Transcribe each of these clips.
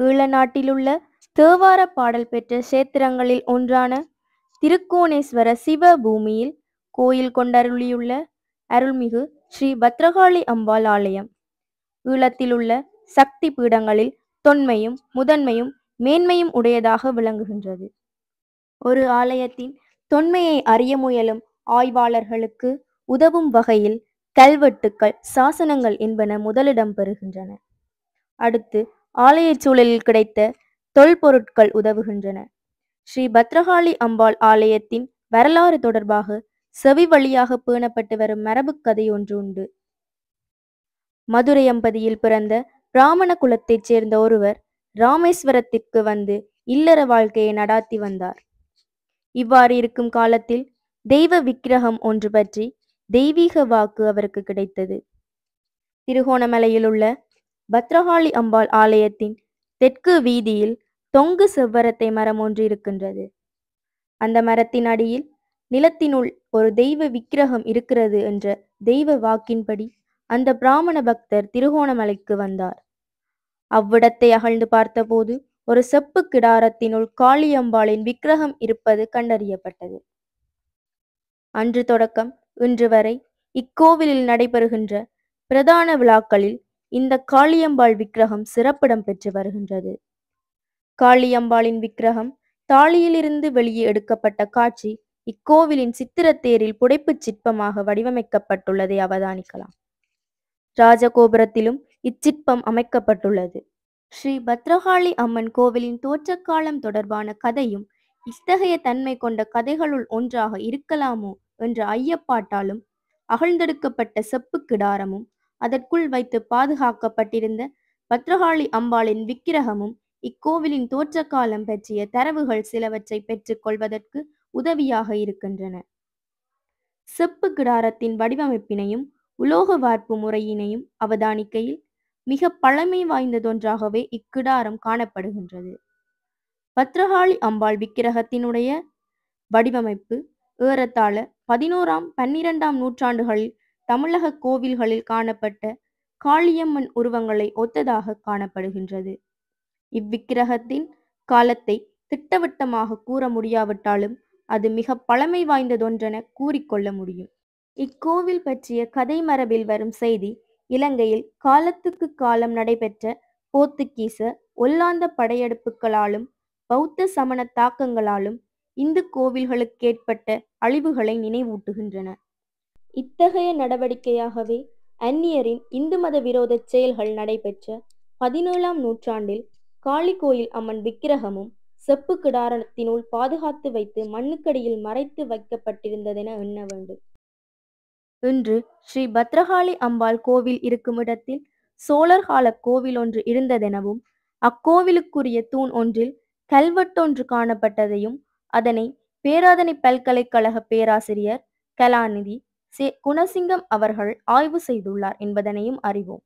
ஈழ நாட்டிலுள்ள தேவார பாடல் பெற்ற சேத்திரங்களில் ஒன்றான திருக்கோணேஸ்வர சிவ பூமியில் கோயில் கொண்டருளியுள்ள அருள்மிகு ஸ்ரீ பத்ரகாளி அம்பாள் ஆலயம் ஈழத்திலுள்ள சக்தி பீடங்களில் தொன்மையும் முதன்மையும் மேன்மையும் உடையதாக விளங்குகின்றது. ஒரு ஆலயத்தின் தொன்மையை அறிய முயலும் ஆய்வாளர்களுக்கு உதவும் வகையில் கல்வெட்டுக்கள், சாசனங்கள் என்பன முதலிடம் பெறுகின்றன. அடுத்து ஆலய சூழலில் கிடைத்த தொல்பொருட்கள் உதவுகின்றன. ஸ்ரீ பத்ரகாளி அம்பாள் ஆலயத்தின் வரலாறு தொடர்பாக செவி வழியாக பேணப்பட்டு வரும் மரபு கதை ஒன்று உண்டு. மதுரையம்பதியில் பிறந்த பிராமண குலத்தைச் சேர்ந்த ஒருவர் ராமேஸ்வரத்திற்கு வந்து இல்லற வாழ்க்கையை நடாத்தி வந்தார். இவ்வாறு இருக்கும் காலத்தில் தெய்வ விக்கிரகம் ஒன்று பற்றி தெய்வீக வாக்கு அவருக்கு கிடைத்தது. திருகோணமலையில் உள்ள பத்ரகாளி அம்பாள் ஆலயத்தின் தெற்கு வீதியில் தொங்கு செவ்வரத்தை மரம் ஒன்று இருக்கின்றது. அந்த மரத்தின் அடியில் நிலத்தினுள் ஒரு தெய்வ விக்கிரகம் இருக்கிறது என்ற தெய்வ வாக்கின்படி அந்த பிராமண பக்தர் திருகோணமலைக்கு வந்தார். அவ்விடத்தை அகழ்ந்து பார்த்தபோது ஒரு செப்பு கிடாரத்தினுள் காளியம்பாளின் விக்கிரகம் இருப்பது கண்டறியப்பட்டது. அன்று தொடக்கம் இன்று வரை இக்கோவிலில் நடைபெறுகின்ற பிரதான விழாக்களில் இந்த காளியம்பாள் விக்கிரகம் சிறப்பிடம் பெற்று வருகின்றது. காளியம்பாளின் விக்கிரகம் தாளியிலிருந்து வெளியே எடுக்கப்பட்ட காட்சி இக்கோவிலின் சித்திரத்தேரில் புடைப்புச் சிற்பமாக வடிவமைக்கப்பட்டுள்ளதை அவதானிக்கலாம். ராஜகோபுரத்திலும் இச்சிற்பம் அமைக்கப்பட்டுள்ளது. ஸ்ரீ பத்ரகாளி அம்மன் கோவிலின் தோற்றக்காலம் தொடர்பான கதையும் இத்தகைய தன்மை கொண்ட கதைகளுள் ஒன்றாக இருக்கலாமோ என்ற ஐயப்பாட்டாலும் அகழ்ந்தெடுக்கப்பட்ட செப்பு கிடாரமும் அதற்குள் வைத்து பாதுகாக்கப்பட்டிருந்த பத்ரகாளி அம்பாளின் விக்கிரகமும் இக்கோவிலின் தோற்ற காலம் பற்றிய தரவுகள் சிலவற்றை பெற்றுக் கொள்வதற்கு உதவியாக இருக்கின்றன. செப்பு கிடாரத்தின் வடிவமைப்பினையும் உலோக வார்ப்பு முறையினையும் அவதானிக்கையில் மிக பழமை வாய்ந்ததொன்றாகவே இக்கிடாரம் காணப்படுகின்றது. பத்ரகாளி அம்பாள் விக்கிரகத்தினுடைய வடிவமைப்பு ஏறத்தாழ 11ஆம் 12ஆம் நூற்றாண்டுகளில் தமிழக கோவில்களில் காணப்பட்ட காளியம்மன் உருவங்களை ஒத்ததாக காணப்படுகின்றது. இவ்விக்கிரகத்தின் காலத்தை திட்டவட்டமாக கூற முடியாவிட்டாலும் அது மிக பழமை வாய்ந்ததொன்றென கூறிக்கொள்ள முடியும். இக்கோவில் பற்றிய கதை மரபில் வரும் செய்தி இலங்கையில் காலத்துக்கு காலம் நடைபெற்ற போர்த்துகீச ஒல்லாந்த படையெடுப்புகளாலும் பௌத்த சமண தாக்கங்களாலும் இந்து கோவில்களுக்கு ஏற்பட்ட அழிவுகளை நினைவூட்டுகின்றன. இத்தகைய நடவடிக்கையாகவே அந்நியரின் இந்து மத விரோத செயல்கள் நடைபெற்ற 17ஆம் நூற்றாண்டில் காளி கோயில் அம்மன் விக்கிரகமும் செப்பு கிடாரத்தினுள் பாதுகாத்து வைத்து மண்ணுக்கடியில் மறைத்து வைக்கப்பட்டிருந்ததென எண்ண வேண்டும். இன்று ஸ்ரீ பத்ரகாளி அம்பாள் கோவில் இருக்கும் இடத்தில் சோழர் கால கோவில் ஒன்று இருந்ததெனவும் அக்கோவிலுக்குரிய தூண் ஒன்றில் கல்வெட்டொன்று காணப்பட்டதையும் அதனை பேராதனை பல்கலைக்கழக பேராசிரியர் கலாநிதி குணசிங்கம் அவர்கள் ஆய்வு செய்துள்ளார் என்பதனையும் அறிவோம்.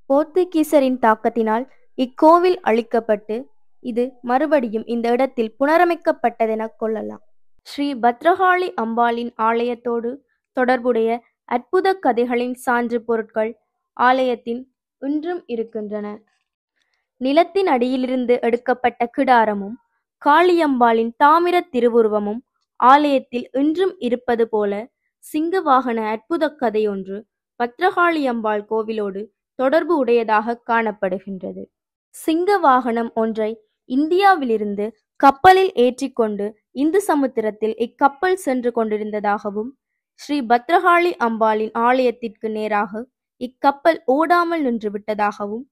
போர்த்துகீசரின் தாக்கத்தினால் இக்கோவில் அழிக்கப்பட்டு இது மறுபடியும் இந்த இடத்தில் புனரமைக்கப்பட்டதென கொள்ளலாம். ஸ்ரீ பத்ரகாளி அம்பாளின் ஆலயத்தோடு தொடர்புடைய அற்புத கதைகளின் சான்று பொருட்கள் ஆலயத்தின் இன்றும் இருக்கின்றன. நிலத்தின் அடியிலிருந்து எடுக்கப்பட்ட கிடாரமும் காளியம்பாளின் தாமிர திருவுருவமும் ஆலயத்தில் இன்றும் இருப்பது போல சிங்க வாகன அற்புத கதை ஒன்று பத்ரகாளி அம்பாள் கோவிலோடு தொடர்பு உடையதாக காணப்படுகின்றது. சிங்க வாகனம் ஒன்றை இந்தியாவிலிருந்து கப்பலில் ஏற்றிக்கொண்டு இந்து சமுத்திரத்தில் இக்கப்பல் சென்று கொண்டிருந்ததாகவும் ஸ்ரீ பத்ரகாளி அம்பாளின் ஆலயத்திற்கு நேராக இக்கப்பல் ஓடாமல் நின்று விட்டதாகவும்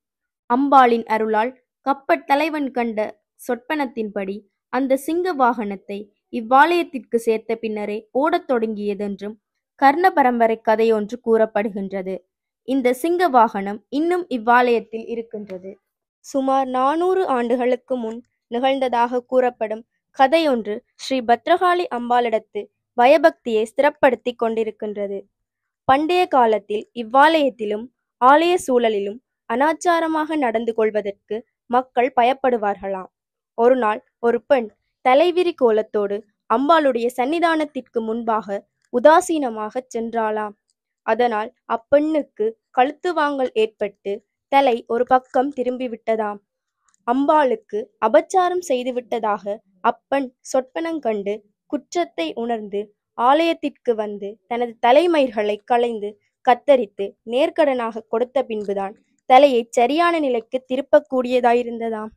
அம்பாளின் அருளால் கப்பற் தலைவன் கண்ட சொற்பனத்தின்படி அந்த சிங்க வாகனத்தை இவ்வாலயத்திற்கு சேர்த்த பின்னரே ஓடத் தொடங்கியதென்றும் கர்ண பரம்பரை கதையொன்று கூறப்படுகின்றது. இந்த சிங்க வாகனம் இன்னும் இவ்வாலயத்தில் இருக்கின்றது. சுமார் 400 ஆண்டுகளுக்கு முன் நிகழ்ந்ததாக கூறப்படும் கதையொன்று ஸ்ரீ பத்ரகாளி அம்பாளிடத்து பயபக்தியை ஸ்திரப்படுத்தி கொண்டிருக்கின்றது. பண்டைய காலத்தில் இவ்வாலயத்திலும் ஆலய சூழலிலும் அனாச்சாரமாக நடந்து கொள்வதற்கு மக்கள் பயப்படுவார்களாம். ஒரு நாள் ஒரு பெண் தலைவிரி கோலத்தோடு அம்பாளுடைய சன்னிதானத்திற்கு முன்பாக உதாசீனமாக சென்றாளாம். அதனால் அப்பெண்ணுக்கு கழுத்து வாங்கல் ஏற்பட்டு தலை ஒரு பக்கம் திரும்பிவிட்டதாம். அம்பாளுக்கு அபச்சாரம் செய்துவிட்டதாக அப்பன் சொப்பனங்கண்டு குற்றத்தை உணர்ந்து ஆலயத்திற்கு வந்து தனது தலைமயிர்களை களைந்து கத்தரித்து நேர்கடனாக கொடுத்த பின்புதான் தலையை சரியான நிலைக்கு திருப்பக்கூடியதாயிருந்ததாம்.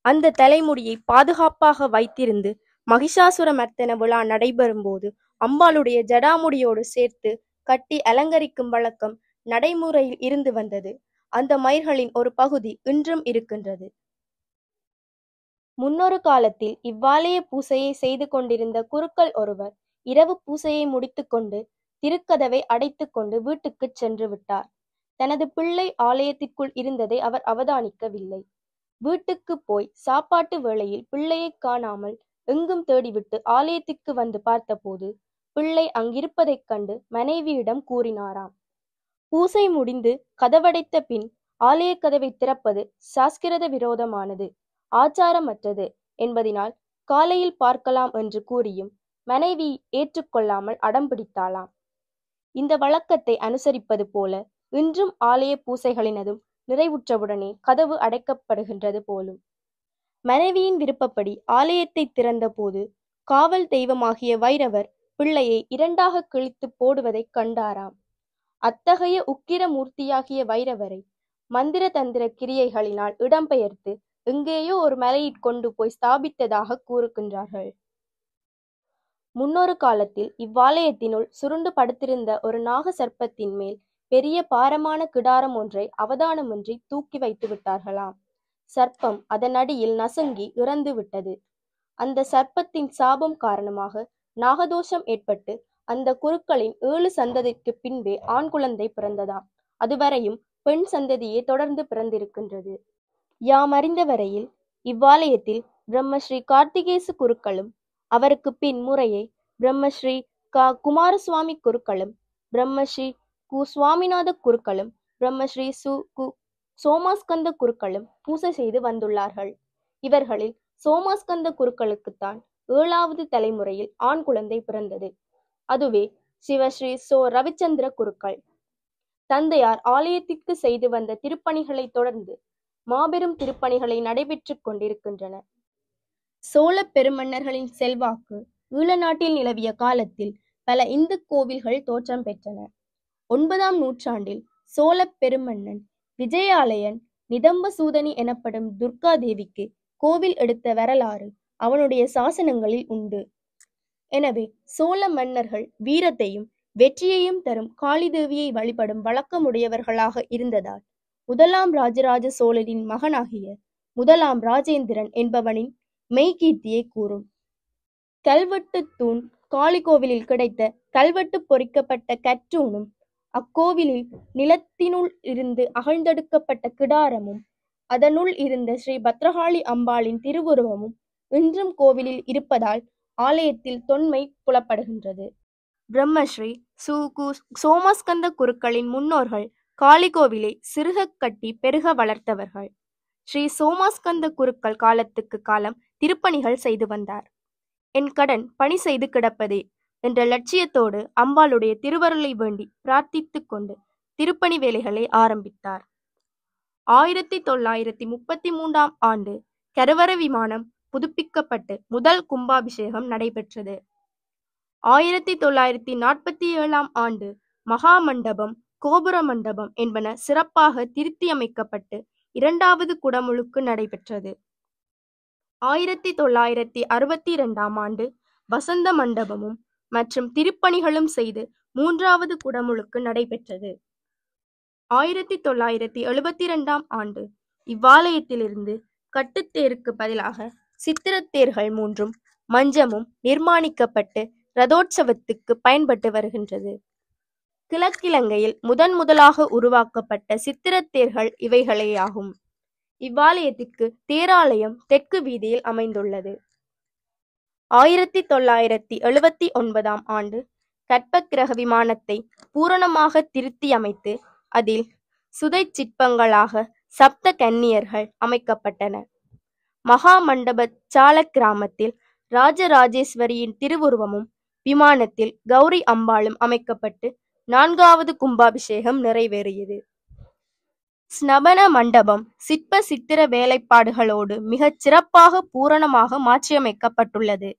அந்த தலைமுடியை பாதுகாப்பாக வைத்திருந்து மகிஷாசுர மர்த்தன விழா நடைபெறும் போது அம்பாளுடைய ஜடாமுடியோடு சேர்த்து கட்டி அலங்கரிக்கும் வழக்கம் நடைமுறையில் இருந்து வந்தது. அந்த மயிர்களின் ஒரு பகுதி இன்றும் இருக்கின்றது. முன்னொரு காலத்தில் இவ்வாலய பூசையை செய்து கொண்டிருந்த குருக்கள் ஒருவர் இரவு பூசையை முடித்துக்கொண்டு திருக்கதவை அடைத்துக்கொண்டு வீட்டுக்குச் சென்று விட்டார். தனது பிள்ளை ஆலயத்திற்குள் இருந்ததை அவர் அவதானிக்கவில்லை. வீட்டுக்கு போய் சாப்பாட்டு வேளையில் பிள்ளையை காணாமல் எங்கும் தேடிவிட்டு ஆலயத்திற்கு வந்து பார்த்தபோது பிள்ளை அங்கிருப்பதைக் கண்டு மனைவியிடம் கூறினாராம். பூசை முடிந்து கதவடைத்த பின் ஆலய கதவை திறப்பது சாஸ்கிரத விரோதமானது, ஆச்சாரமற்றது என்பதினால் காலையில் பார்க்கலாம் என்று கூறியும் மனைவி ஏற்றுக்கொள்ளாமல் அடம் பிடித்தாளாம். இந்த வழக்கத்தை அனுசரிப்பது போல இன்றும் ஆலய பூசைகளினதும் நிறைவுற்றவுடனே கதவு அடைக்கப்படுகின்றது போலும். மனைவியின் விருப்பப்படி ஆலயத்தை திறந்த போது காவல் தெய்வமாகிய வைரவர் பிள்ளையை இரண்டாக கிழித்து போடுவதைக் கண்டாராம். அத்தகைய உக்கிர மூர்த்தியாகிய வைரவரை மந்திர தந்திர கிரியைகளினால் இடம்பெயர்த்து எங்கேயோ ஒரு மலையிற் கொண்டு போய் ஸ்தாபித்ததாக கூறுகின்றார்கள். முன்னொரு காலத்தில் இவ்வாலயத்தினுள் சுருண்டு படுத்திருந்த ஒரு நாக சர்ப்பத்தின் மேல் பெரிய பாரமான கிடாரம் ஒன்றை அவதானமின்றி தூக்கி வைத்து விட்டார்களாம். சர்ப்பம் அதன் அடியில் நசுங்கி இறந்து விட்டது. அந்த சர்ப்பத்தின் சாபம் காரணமாக நாகதோஷம் ஏற்பட்டு அந்த குருக்களின் 7 சந்ததிக்கு பின்பே ஆண் குழந்தை பிறந்ததாம். அதுவரையும் பெண் சந்ததியே தொடர்ந்து பிறந்திருக்கின்றது. யாம் அறிந்த வரையில் இவ்வாலயத்தில் பிரம்மஸ்ரீ கார்த்திகேசு குருக்களும் அவருக்கு பின் முறையே பிரம்மஸ்ரீ குமாரசுவாமி குருக்களும் பிரம்மஸ்ரீ சுவாமிநாத குருக்களும் பிரம்மஸ்ரீ சோமாஸ்கந்த குருக்களும் பூசை செய்து வந்துள்ளார்கள். இவர்களில் சோமாஸ்கந்த குருக்களுக்குத்தான் 7வது தலைமுறையில் ஆண் குழந்தை பிறந்தது. அதுவே சிவஸ்ரீ ரவிச்சந்திர குருக்கள். தந்தையார் ஆலயத்திற்கு செய்து வந்த திருப்பணிகளை தொடர்ந்து மாபெரும் திருப்பணிகளை நடைபெற்று கொண்டிருக்கின்றன. சோழ பெருமன்னர்களின் செல்வாக்கு ஈழ நாட்டில் நிலவிய காலத்தில் பல இந்து கோவில்கள் தோற்றம் பெற்றன. 9ஆம் நூற்றாண்டில் சோழ பெருமன்னன் விஜயாலயன் நிதம்பசூதனி எனப்படும் துர்கா தேவிக்கு கோவில் எடுத்த வரலாறு அவனுடைய சாசனங்களில் உண்டு. எனவே சோழ மன்னர்கள் வீரத்தையும் வெற்றியையும் தரும் காளி தேவியை வழிபடும் வழக்கமுடையவர்களாக இருந்ததால் 1ஆம் ராஜராஜ சோழனின் மகனாகிய 1ஆம் ராஜேந்திரன் என்பவனின் மெய்கீர்த்தியை கூறும். கல்வெட்டு தூண் காளி கோவிலில் கிடைத்த கல்வெட்டு பொறிக்கப்பட்ட கற்றூணும் அக்கோவிலில் நிலத்தினுள் இருந்து அகழ்ந்தெடுக்கப்பட்ட கிடாரமும் அதனுள் இருந்த ஸ்ரீ பத்ரகாளி அம்பாளின் திருவுருவமும் இன்றும் கோவிலில் இருப்பதால் ஆலயத்தில் தொன்மை புலப்படுகின்றது. பிரம்மஸ்ரீ சோமாஸ்கந்த குருக்களின் முன்னோர்கள் காளி கோவிலை சிறுக கட்டி பெருக வளர்த்தவர்கள். ஸ்ரீ சோமாஸ்கந்த குருக்கள் காலத்துக்கு காலம் திருப்பணிகள் செய்து வந்தார். என் கடன் பணி செய்து கிடப்பதே என்ற லட்சியத்தோடு அம்பாளுடைய திருவருளை வேண்டி பிரார்த்தித்து கொண்டு திருப்பணி வேலைகளை ஆரம்பித்தார். 1933ஆம் ஆண்டு கருவறை விமானம் புதுப்பிக்கப்பட்டு முதல் கும்பாபிஷேகம் நடைபெற்றது. 1947ஆம் ஆண்டு மகா மண்டபம், கோபுர மண்டபம் என்பன சிறப்பாக திருத்தி அமைக்கப்பட்டு 2வது குடமுழுக்கு நடைபெற்றது. 1962ஆம் ஆண்டு வசந்த மண்டபமும் மற்றும் திருப்பணிகளும் செய்து 3வது குடமுழுக்கு நடைபெற்றது. 1972ஆம் ஆண்டு இவ்வாலயத்திலிருந்து கட்டுத்தேருக்கு பதிலாக சித்திரத்தேர்கள் 3ம் மஞ்சமும் நிர்மாணிக்கப்பட்டு ரதோற்சவத்துக்கு பயன்பட்டு வருகின்றது. கிழக்கிலங்கையில் முதலாக உருவாக்கப்பட்ட சித்திரத்தேர்கள் இவைகளேயாகும். இவ்வாலயத்திற்கு தேராலயம் தெற்கு வீதியில் அமைந்துள்ளது. 1979ஆம் ஆண்டு கற்பக்கிரக விமானத்தை பூரணமாக திருத்தி அமைத்து அதில் சுதை சிற்பங்களாக சப்த கன்னியர்கள் அமைக்கப்பட்டன. மகா மண்டப சால கிராமத்தில் ராஜராஜேஸ்வரியின் திருவுருவமும் விமானத்தில் கௌரி அம்பாளும் அமைக்கப்பட்டு 4வது கும்பாபிஷேகம் நிறைவேறியது. ஸ்நபன மண்டபம் சிற்ப சித்திர வேலைப்பாடுகளோடு மிகச் சிறப்பாக பூரணமாக மாற்றியமைக்கப்பட்டுள்ளது.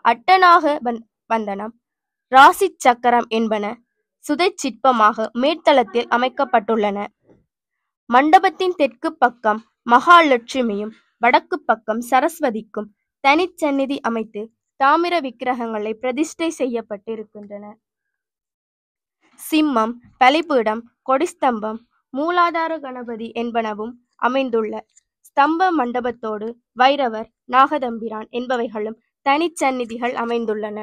அட்டநாக பந்தனம், ராசி சக்கரம் என்பன சுதை சிற்பமாக மேற்தளத்தில் அமைக்கப்பட்டுள்ளன. மண்டபத்தின் தெற்கு பக்கம் மகாலட்சுமியும் வடக்கு பக்கம் சரஸ்வதிக்கும் தனிச்சந்நிதி அமைத்து தாமிர விக்கிரகங்களை பிரதிஷ்டை செய்யப்பட்டிருக்கின்றன. சிம்மம், பலிபீடம், கொடிஸ்தம்பம், மூலாதார கணபதி என்பனவும் அமைந்துள்ள ஸ்தம்ப மண்டபத்தோடு வைரவர், நாகதம்பிரான் என்பவைகளும் தனிச்சந்நிதிகள் அமைந்துள்ளன.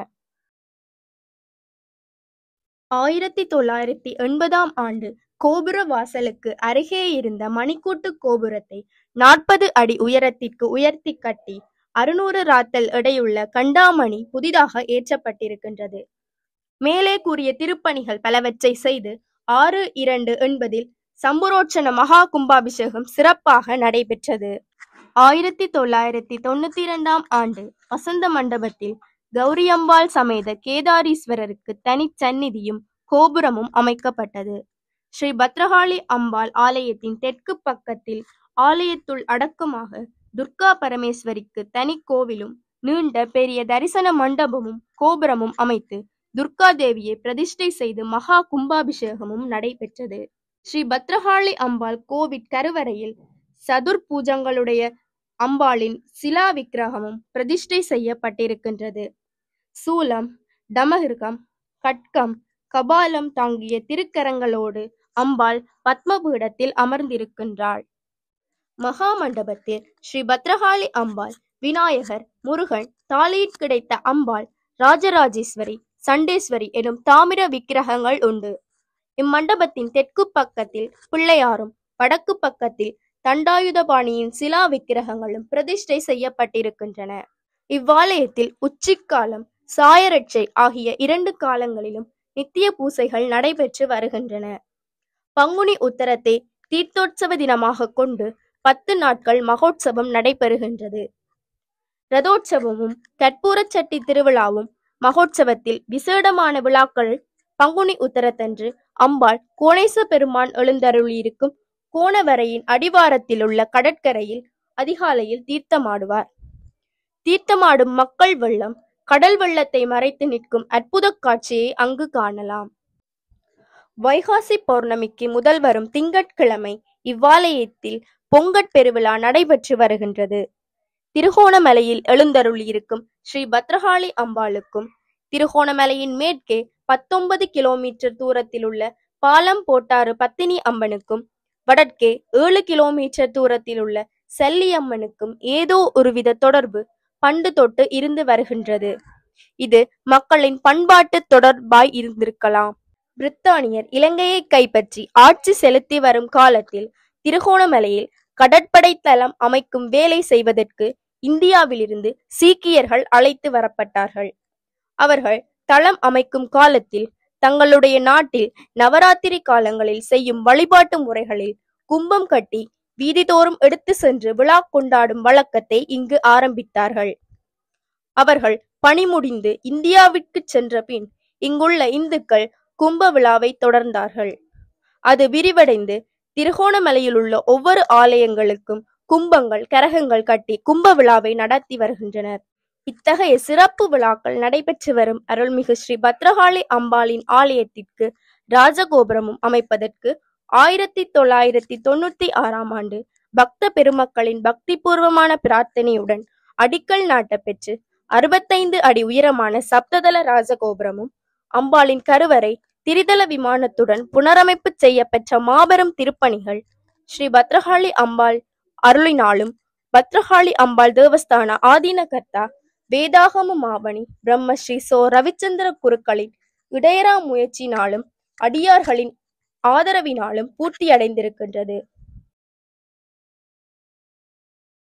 1980 ஆண்டு கோபுர வாசலுக்கு அருகே இருந்த மணிக்கூட்டு கோபுரத்தை 40 அடி உயரத்திற்கு உயர்த்தி கட்டி 600 ராத்தல் எடையுள்ள கண்டாமணி புதிதாக ஏற்றப்பட்டிருக்கின்றது. மேலே கூறிய திருப்பணிகள் பலவற்றை செய்து 6/2 சம்புரோட்சண மகா கும்பாபிஷேகம் சிறப்பாக நடைபெற்றது. 1992 ஆண்டு வசந்த மண்டபத்தில் கௌரியம்பாள் சமேத கேதாரீஸ்வரருக்கு தனிச்சந்நிதியும் கோபுரமும் அமைக்கப்பட்டது. ஸ்ரீ பத்ரகாளி அம்பாள் ஆலயத்தின் தெற்கு பக்கத்தில் ஆலயத்துள் அடக்கமாக துர்கா பரமேஸ்வரிக்கு தனி கோவிலும் நீண்ட பெரிய தரிசன மண்டபமும் கோபுரமும் அமைத்து துர்கா தேவியை பிரதிஷ்டை செய்து மகா கும்பாபிஷேகமும் நடைபெற்றது. ஸ்ரீ பத்ரகாளி அம்பாள் கோவில் கருவறையில் சதுர் பூஜங்களுடைய அம்பாளின் சிலா விக்கிரகமும் பிரதிஷ்டை செய்யப்பட்டிருக்கின்றது. சூலம், டமகிருகம், கட்கம், கபாலம் தாங்கிய திருக்கரங்களோடு அம்பாள் பத்மபீடத்தில் அமர்ந்திருக்கின்றாள். மகா மண்டபத்தில் ஸ்ரீ பத்ரகாளி அம்பாள், விநாயகர், முருகன், தாலியில் கிடைத்த அம்பாள், ராஜராஜேஸ்வரி, சண்டேஸ்வரி எனும் தாமிர விக்கிரகங்கள் உண்டு. இம்மண்டபத்தின் தெற்கு பக்கத்தில் பிள்ளையாரும் வடக்கு பக்கத்தில் தண்டாயுதபாணியின் சிலா விக்கிரகங்களும் பிரதிஷ்டை செய்யப்பட்டிருக்கின்றன. இவ்வாலயத்தில் உச்சிக்காலம், சாயரட்சை ஆகிய 2 காலங்களிலும் நித்திய பூசைகள் நடைபெற்று வருகின்றன. பங்குனி உத்தரத்தை தீர்த்தோற்சவ தினமாக கொண்டு 10 நாட்கள் மகோற்சவம் நடைபெறுகின்றது. ரதோற்சவமும் கற்பூரச் சட்டி திருவிழாவும் மகோற்சவத்தில் விசேடமான விழாக்கள். பங்குனி உத்தரத்தன்று அம்பாள் கோணேச பெருமான் எழுந்தருளியிருக்கும் கோணவரையின் அடிவாரத்தில் உள்ள கடற்கரையில் அதிகாலையில் தீர்த்தமாடுவார். தீர்த்தமாடும் மக்கள் வெள்ளம் கடல் வெள்ளத்தை மறைத்து நிற்கும் அற்புத காட்சியை அங்கு காணலாம். வைகாசி பௌர்ணமிக்கு முதல் வரும் திங்கட்கிழமை இவ்வாலயத்தில் பொங்கட் பெருவிழா நடைபெற்று வருகின்றது. திருகோணமலையில் எழுந்தருளியிருக்கும் ஸ்ரீ பத்ரகாளி அம்பாளுக்கும் திருகோணமலையின் மேற்கே 19 கிலோமீட்டர் தூரத்தில் உள்ள பாலம் போட்டாறு பத்தினி அம்மனுக்கும் வடக்கே 7 கிலோமீட்டர் தூரத்தில் உள்ள செல்லியம்மனுக்கும் ஏதோ ஒருவித தொடர்பு பண்டு தொட்டு இருந்து வருகின்றது. இது மக்களின் பண்பாட்டு தொடர்பாய் இருந்திருக்கலாம். பிரித்தானியர் இலங்கையை கைப்பற்றி ஆட்சி செலுத்தி வரும் காலத்தில் திருகோணமலையில் கடற்படை தளம் அமைக்கும் வேலை செய்வதற்கு இந்தியாவிலிருந்து சீக்கியர்கள் அழைத்து வரப்பட்டார்கள். அவர்கள் தளம் அமைக்கும் காலத்தில் தங்களுடைய நாட்டில் நவராத்திரி காலங்களில் செய்யும் வழிபாட்டு முறைகளில் கும்பம் கட்டி வீதிதோறும் எடுத்து சென்று விழா கொண்டாடும் வழக்கத்தை இங்கு ஆரம்பித்தார்கள். அவர்கள் பணி முடிந்து இந்தியாவிற்கு சென்ற பின் இங்குள்ள இந்துக்கள் கும்ப விழாவை தொடர்ந்தார்கள். அது விரிவடைந்து திருகோணமலையில் உள்ள ஒவ்வொரு ஆலயங்களுக்கும் கும்பங்கள், கரகங்கள் கட்டி கும்ப விழாவை நடத்தி வருகின்றனர். இத்தகைய சிறப்பு விழாக்கள் நடைபெற்று வரும் அருள்மிகு ஸ்ரீ பத்ரகாளி அம்பாளின் ஆலயத்திற்கு ராஜகோபுரமும் அமைப்பதற்கு 1996 ஆண்டு பக்த பெருமக்களின் பக்தி பூர்வமான பிரார்த்தனையுடன் அடிக்கல் நாட்டப்பெற்று 65 அடி உயரமான சப்ததள ராஜகோபுரமும் அம்பாளின் கருவறை திரிதள விமானத்துடன் புனரமைப்பு செய்யப்பெற்ற மாபெரும் திருப்பணிகள் ஸ்ரீ பத்ரகாளி அம்பாள் அருளினாலும் பத்ரகாளி அம்பாள் தேவஸ்தான ஆதீனகர்த்தா வேதாகம மாமணி பிரம்மஸ்ரீ சோ ரவிச்சந்திர குருக்களின் இடையரா முயற்சினாலும் அடியார்களின் ஆதரவினாலும் பூர்த்தியடைந்திருக்கின்றது.